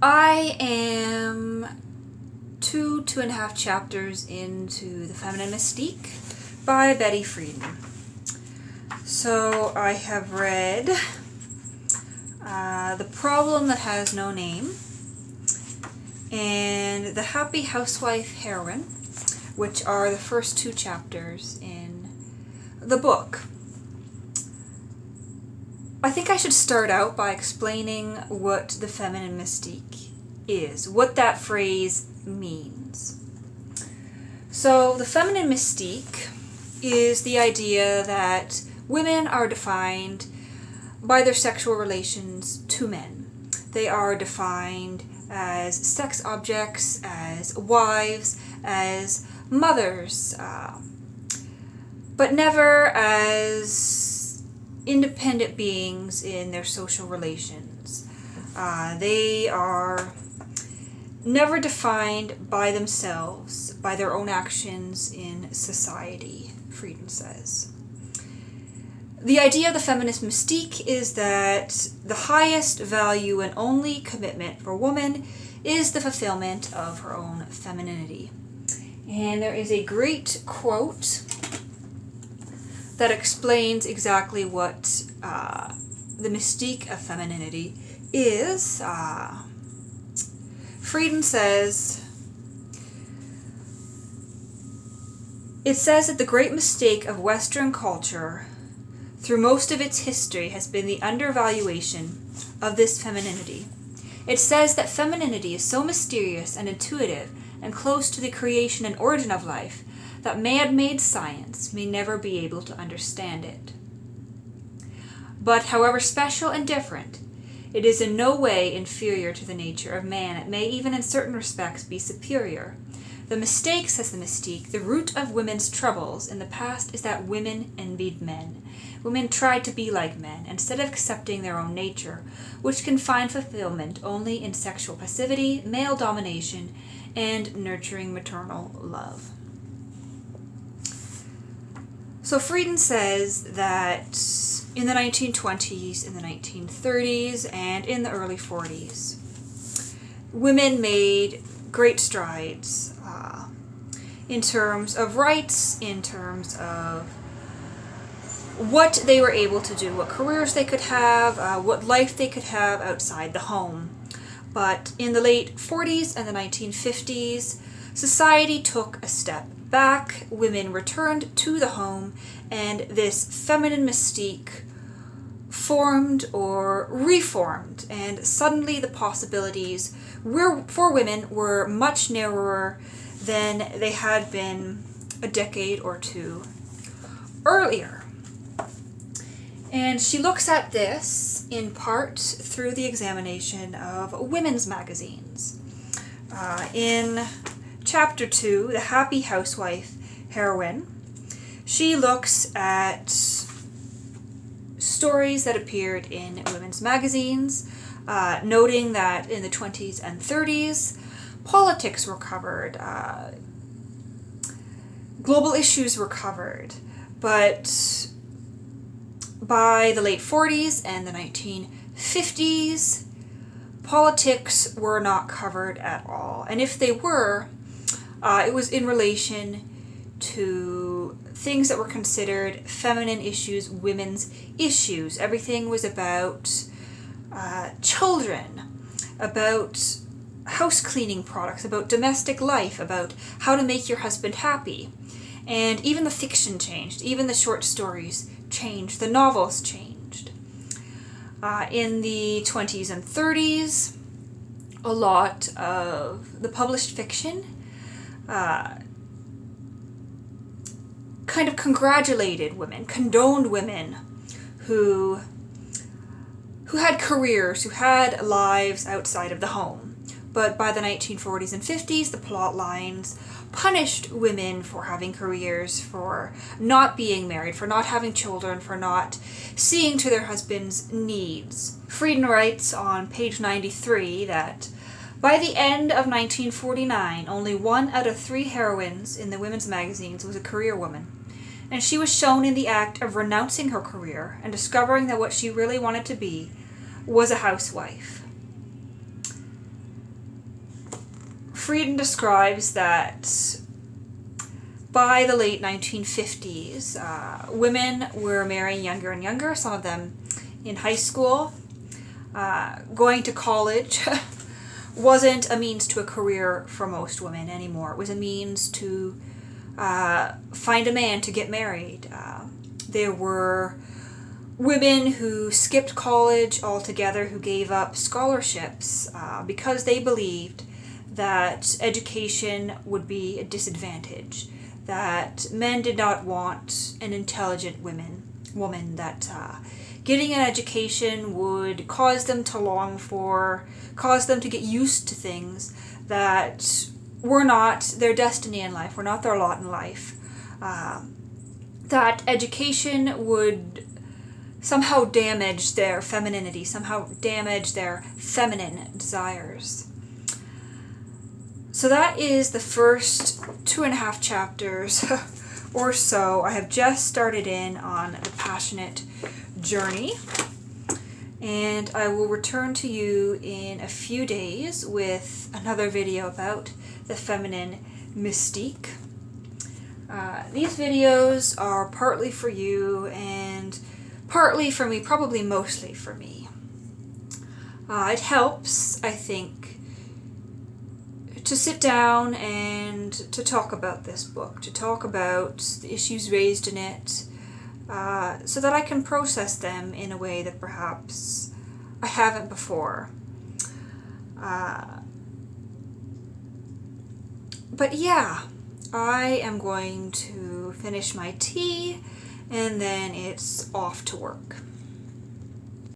I am two and a half chapters into The Feminine Mystique by Betty Friedan. So I have read The Problem That Has No Name and The Happy Housewife, Heroine, which are the first two chapters in the book. I think I should start out by explaining what the feminine mystique is, what that phrase means. So the feminine mystique is the idea that women are defined by their sexual relations to men. They are defined as sex objects, as wives, as mothers, but never as independent beings in their social relations. They are never defined by themselves, by their own actions in society, Friedan says. The idea of the feminist mystique is that the highest value and only commitment for woman is the fulfillment of her own femininity. And there is a great quote that explains exactly what the mystique of femininity is. Friedan says, "It says that the great mistake of Western culture through most of its history has been the undervaluation of this femininity. It says that femininity is so mysterious and intuitive and close to the creation and origin of life that man-made science may never be able to understand it. But however special and different, it is in no way inferior to the nature of man. It may even in certain respects be superior. The mistake, says the mystique, the root of women's troubles in the past is that women envied men. Women tried to be like men, instead of accepting their own nature, which can find fulfillment only in sexual passivity, male domination, and nurturing maternal love." So Friedan says that in the 1920s, in the 1930s, and in the early 40s, women made great strides in terms of rights, in terms of what they were able to do, what careers they could have, what life they could have outside the home. But in the late 40s and the 1950s, society took a step back, women returned to the home, and this feminine mystique formed or reformed, and suddenly the possibilities for women were much narrower than they had been a decade or two earlier. And she looks at this in part through the examination of women's magazines. In Chapter 2, The Happy Housewife, Heroine, she looks at stories that appeared in women's magazines, noting that in the 20s and 30s, politics were covered, global issues were covered, but by the late 40s and the 1950s, politics were not covered at all. And if they were, it was in relation to things that were considered feminine issues, women's issues. Everything was about children, about house cleaning products, about domestic life, about how to make your husband happy. And even the fiction changed, even the short stories changed, the novels changed. In the 20s and 30s, a lot of the published fiction kind of congratulated women, condoned women who had careers, who had lives outside of the home. But by the 1940s and 50s, the plot lines punished women for having careers, for not being married, for not having children, for not seeing to their husband's needs. Friedan writes on page 93 that by the end of 1949, only 1 out of 3 heroines in the women's magazines was a career woman. And she was shown in the act of renouncing her career and discovering that what she really wanted to be was a housewife. Frieden describes that by the late 1950s, women were marrying younger and younger, some of them in high school. Going to college wasn't a means to a career for most women anymore. It was a means to find a man to get married. There were women who skipped college altogether, who gave up scholarships because they believed that education would be a disadvantage, that men did not want an intelligent woman, that getting an education would cause them to long for, cause them to get used to things that were not their destiny in life, were not their lot in life. That education would somehow damage their femininity, somehow damage their feminine desires. So that is the first 2.5 chapters or so. I have just started in on the passionate journey, and I will return to you in a few days with another video about the feminine mystique. These videos are partly for you and partly for me, probably mostly for me. It helps, I think, to sit down and to talk about this book, to talk about the issues raised in it, so that I can process them in a way that perhaps I haven't before. But yeah, I am going to finish my tea and then it's off to work.